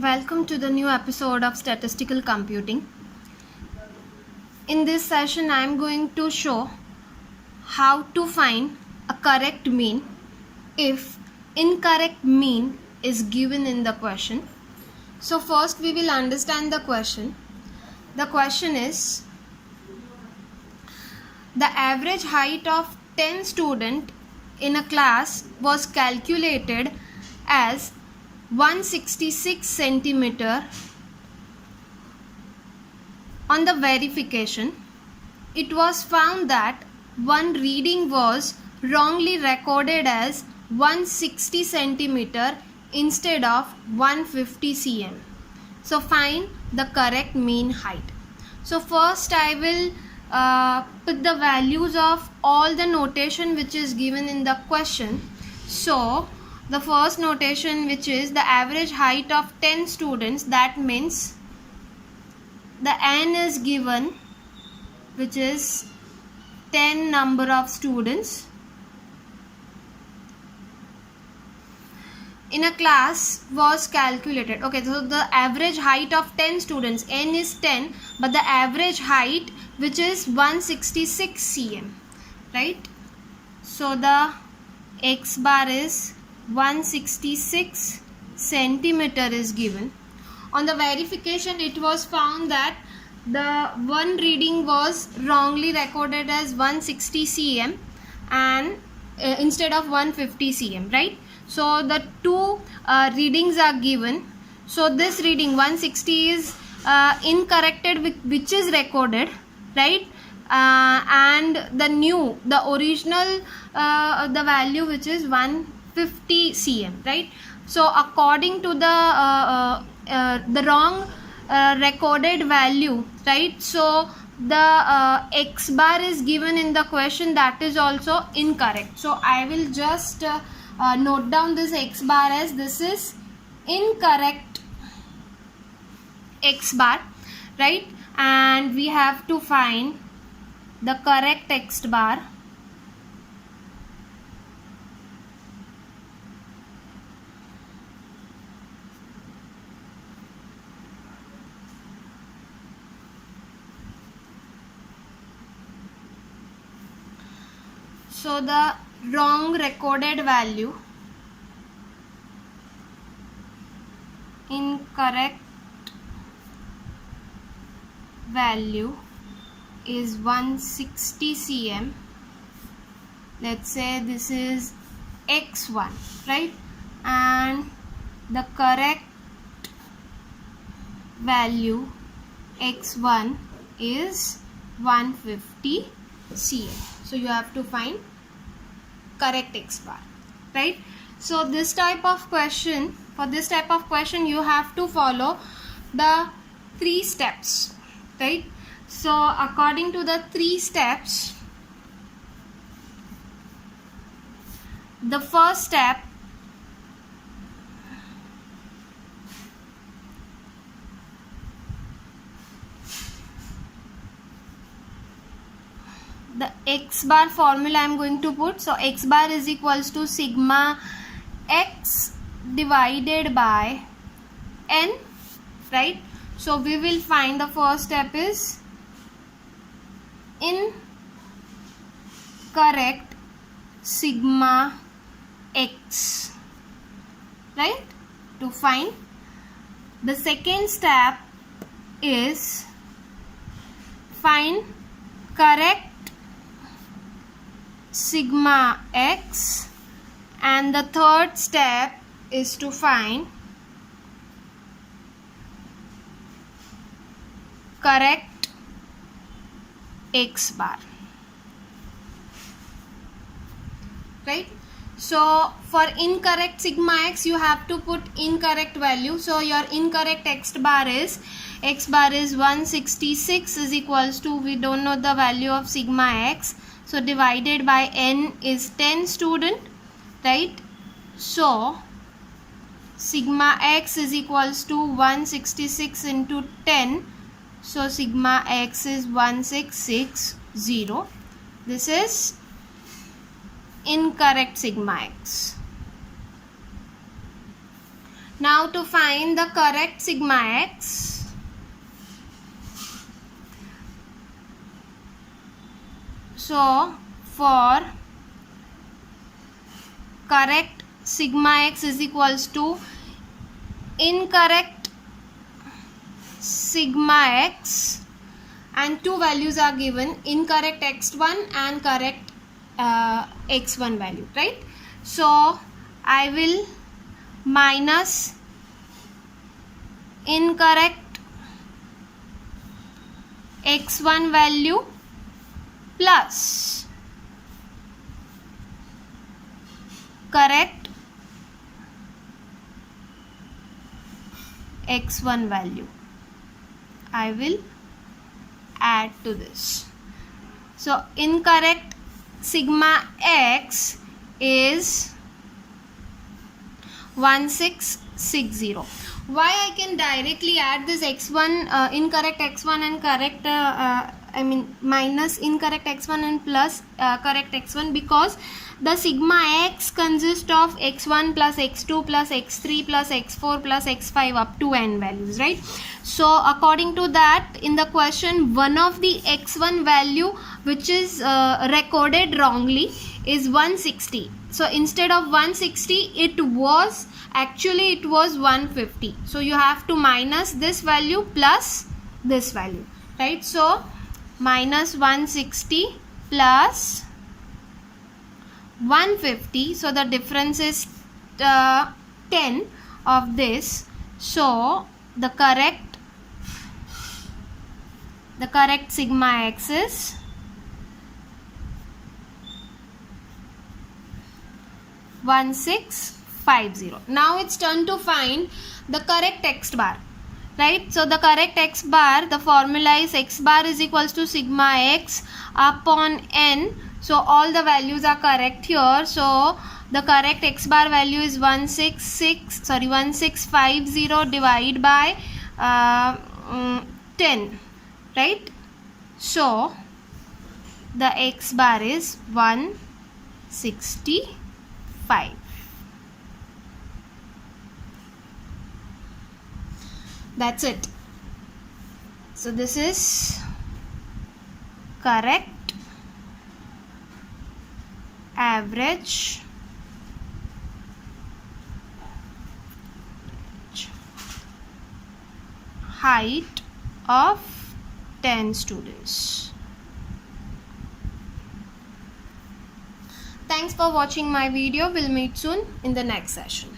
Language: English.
Welcome to the new episode of Statistical Computing. In this session, I am going to show how to find a correct mean if incorrect mean is given in the question. So first we will understand the question. The question is, the average height of 10 students in a class was calculated as 166 centimeter. On the verification, it was found that one reading was wrongly recorded as 160 centimeter instead of 150 cm. So find the correct mean height. So first I will put the values of all the notation which is given in the question. So the first notation, which is the average height of 10 students, that means the n is given, which is 10 number of students in a class was calculated. Okay, so the average height of 10 students, n is 10, but the average height, which is 166 cm, right? So the x bar is 166 centimeter is given. On the verification, it was found that the one reading was wrongly recorded as 160 cm and instead of 150 cm, right? So the two readings are given. So this reading 160 is incorrected, which is recorded, right? And the original the value, which is 150 cm, right? So according to the wrong recorded value, right? So the x bar is given in the question, that is also incorrect. So I will just note down this x bar as this is incorrect x bar, right? And we have to find the correct x bar. So the wrong recorded value, incorrect value is 160 cm. Let's say this is x1, right? And the correct value x1 is 150 cm. So you have to find correct x bar, right? So this type of question, for this type of question, you have to follow the 3 steps, right? So according to the 3 steps, the first step, the x bar formula I am going to put. So x bar is equals to sigma x divided by n, right? So we will find the first step is incorrect sigma x, right? To find. The second step is find correct sigma x, and the third step is to find correct x bar, right? So for incorrect sigma x, you have to put incorrect value. So your incorrect x bar is 166 is equals to, we don't know the value of sigma x, so divided by n is 10 student, right? So sigma x is equals to 166 into 10. So sigma x is 1660. This is incorrect sigma x. Now to find the correct sigma x, so for correct sigma x is equals to incorrect sigma x, and two values are given, incorrect x1 and correct x1 value, right? So I will minus incorrect x1 value plus correct x1 value. I will add to this. So incorrect sigma x is 1660. Why I can directly add this x1, incorrect x1 and correct minus incorrect x1 and plus correct x1, because the sigma x consists of x1 plus x2 plus x3 plus x4 plus x5 up to n values, right? So according to that, in the question, one of the x1 value which is recorded wrongly is 160. So instead of 160, it was 150. So you have to minus this value plus this value, right? So minus 160 plus 150, so the difference is 10 of this. So the correct sigma x is 1650. Now it's turn to find the correct x bar, right? So the correct x bar, the formula is x bar is equals to sigma x upon n. So all the values are correct here. So the correct x bar value is 1650 divided by 10, right? So the x bar is 165. That's it. So this is correct average height of 10 students. Thanks for watching my video. We'll meet soon in the next session.